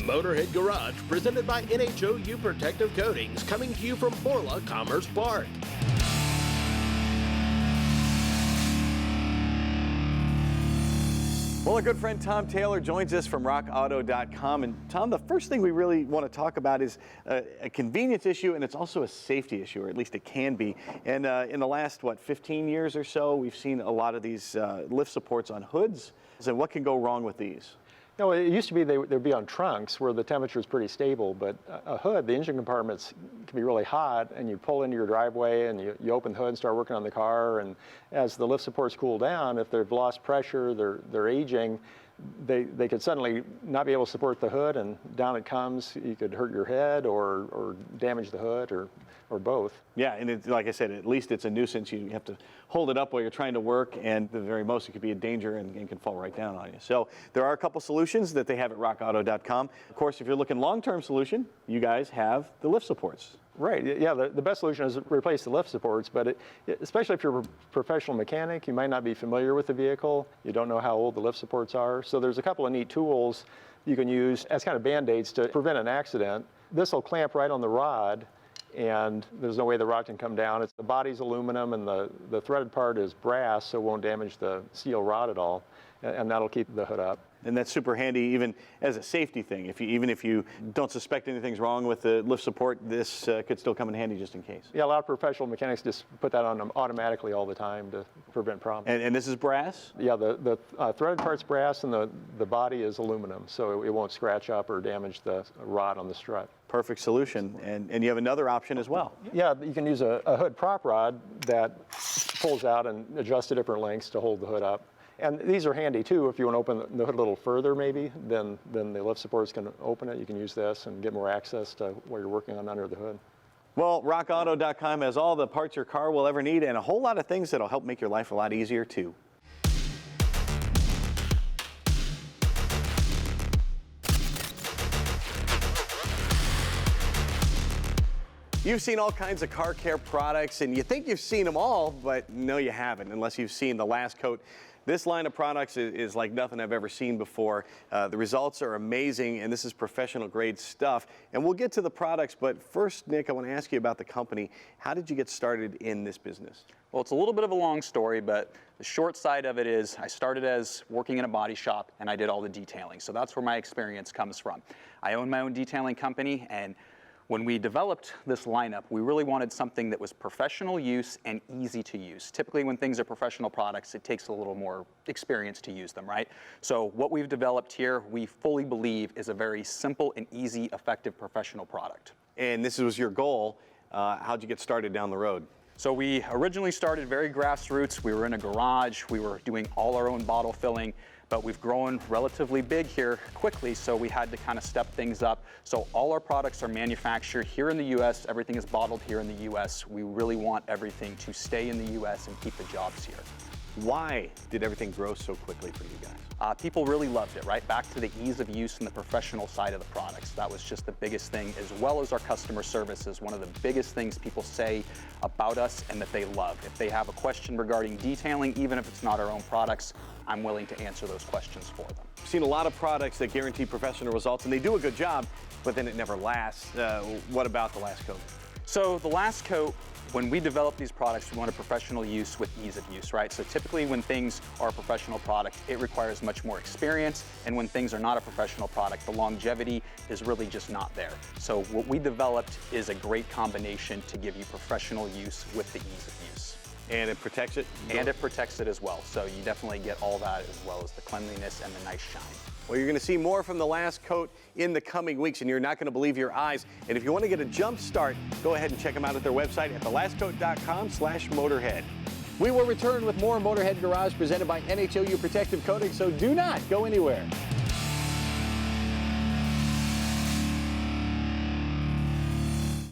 Motorhead Garage, presented by NHOU Protective Coatings, coming to you from Borla Commerce Park. Well, our good friend Tom Taylor joins us from Rockauto.com. And Tom, the first thing we really want to talk about is a convenience issue, and it's also a safety issue, or at least it can be. And in the last, 15 years or so, we've seen a lot of these lift supports on hoods. So what can go wrong with these? No, it used to be they'd be on trunks where the temperature is pretty stable, but a hood, the engine compartments can be really hot, and you pull into your driveway and you open the hood and start working on the car, and as the lift supports cool down, if they've lost pressure, they're aging, they could suddenly not be able to support the hood, and down it comes. You could hurt your head or damage the hood or both. Yeah, and it's, like I said, at least it's a nuisance. You have to hold it up while you're trying to work, and at the very most it could be a danger and can fall right down on you. So there are a couple solutions that they have at rockauto.com. Of course, if you're looking long-term solution, you guys have the lift supports. Right, yeah, the best solution is to replace the lift supports, but especially if you're a professional mechanic, you might not be familiar with the vehicle, you don't know how old the lift supports are, so there's a couple of neat tools you can use as kind of band-aids to prevent an accident. This will clamp right on the rod, and there's no way the rod can come down. The body's aluminum, and the threaded part is brass, so it won't damage the steel rod at all, and that'll keep the hood up. And that's super handy even as a safety thing. Even if you don't suspect anything's wrong with the lift support, this could still come in handy just in case. Yeah, a lot of professional mechanics just put that on them automatically all the time to prevent problems. And this is brass? Yeah, the threaded part's brass, and the body is aluminum, so it won't scratch up or damage the rod on the strut. Perfect solution. And you have another option as well. Yeah, you can use a hood prop rod that pulls out and adjusts to different lengths to hold the hood up. And these are handy too. If you want to open the hood a little further maybe, then the lift supports can open it. You can use this and get more access to what you're working on under the hood. Well, rockauto.com has all the parts your car will ever need and a whole lot of things that'll help make your life a lot easier too. You've seen all kinds of car care products, and you think you've seen them all, but no, you haven't, unless you've seen the last coat. This line of products is like nothing I've ever seen before. The results are amazing, and this is professional grade stuff. And we'll get to the products, but first, Nick, I want to ask you about the company. How did you get started in this business? Well, it's a little bit of a long story, but the short side of it is I started as working in a body shop, and I did all the detailing. So that's where my experience comes from. I own my own detailing company, and when we developed this lineup, we really wanted something that was professional use and easy to use. Typically when things are professional products, it takes a little more experience to use them, right? So what we've developed here, we fully believe is a very simple and easy, effective professional product. And this was your goal. How'd you get started down the road? So we originally started very grassroots. We were in a garage. We were doing all our own bottle filling. But we've grown relatively big here quickly, so we had to kind of step things up. So all our products are manufactured here in the U.S. Everything is bottled here in the U.S. We really want everything to stay in the U.S. and keep the jobs here. Why did everything grow so quickly for you guys? People really loved it, right? Back to the ease of use and the professional side of the products. That was just the biggest thing, as well as our customer service is one of the biggest things people say about us and that they love. If they have a question regarding detailing, even if it's not our own products, I'm willing to answer those questions for them. I've seen a lot of products that guarantee professional results, and they do a good job, but then it never lasts. What about the last coat? So the last coat, when we develop these products, we want a professional use with ease of use, right? So typically when things are a professional product, it requires much more experience, and when things are not a professional product, the longevity is really just not there. So what we developed is a great combination to give you professional use with the ease of use. And it protects it? And it protects it as well. So you definitely get all that, as well as the cleanliness and the nice shine. Well, you're going to see more from the last coat in the coming weeks, and you're not going to believe your eyes. And if you want to get a jump start, go ahead and check them out at their website at thelastcoat.com/Motorhead. We will return with more Motorhead Garage presented by NHOU Protective Coatings, so do not go anywhere.